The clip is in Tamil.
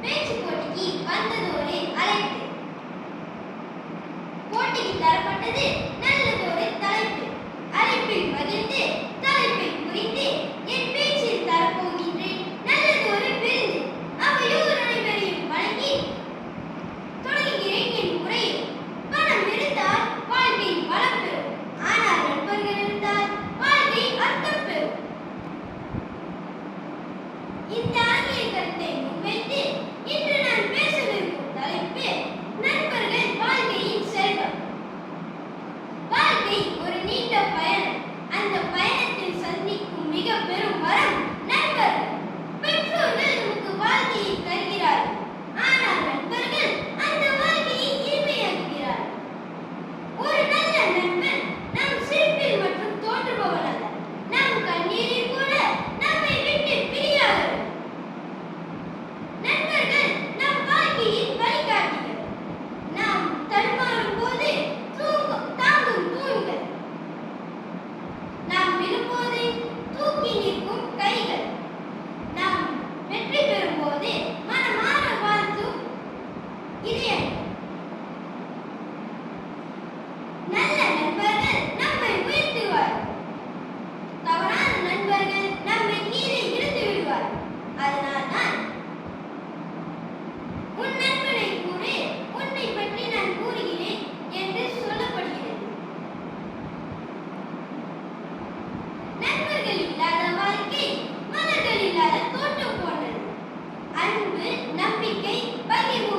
பேச்சு போட்டிக்கு வந்தது ஒரு அழைப்பு. போட்டிக்கு தரப்பட்டது நல்லதொரு தலைப்பு. அழைப்பில் மகிழ்ந்து தலைப்பை புரிந்து என் பேச்சில் தரப்போகின்றேன் நல்லதொரு விருந்து. அவையோர் அனைவரையும் வணங்கி தொடங்குகிறேன் என் உரையை. பணம் இருந்தால் வாழ்க்கை வளம் பெறும், ஆனால் நண்பர்கள் இருந்தால் வாழ்க்கை அர்த்தம் பெறும். இந்த ஆங்கில கருத்தை முன்வைத்து இன்று நான் பேசவிருக்கும் தலைப்பு நண்பர்கள் வாழ்க்கையின் செல்வம். வாழ்க்கை ஒரு நீண்ட பயணம். அந்த பயணத்தில் சந்திக்கும் மிக பெரும் வரம் நண்பர்கள். பெற்றோர்கள் நமக்கு வாழ்க்கையை தருகிறார்கள், ஆனால் நண்பர்கள் அந்த வாழ்க்கையை இனிமையாக்குகிறார்கள். ஒரு நல்ல நண்பன் நம் சிரிப்பில் மட்டும் தோன்றுபவன் அல்ல, நம் கண்ணீரில் கூட நம்மை விட்டு பிரியாதவன். நண்பர்கள் நம் வாழ்க்கையின் வழிகாட்டிகள். நாம் தடுமாறும் போது தாங்கும் தூண்கள், நாம் விழும்போது தூக்கி நிற்கும் கைகள், நாம் வெற்றி பெறும் போது மனமாற வாழ்த்தும் இதயங்கள். நல்ல நண்பர்கள் நம்மை உயர்த்துவார்கள், தவறான நண்பர்கள் நம்மை கீழே இழுத்து விடுவார்கள். அதனால்தான் உன் நண்பனை கூறு, உன்னை பற்றி நான் கூறுகிறேன் என்று சொல்லப்படுகிறது. நண்பர்கள் இல்லாத வாழ்க்கை மலர்கள் இல்லாத தோட்டம் போன்றது. அன்பு, நம்பிக்கை, பகிர்வு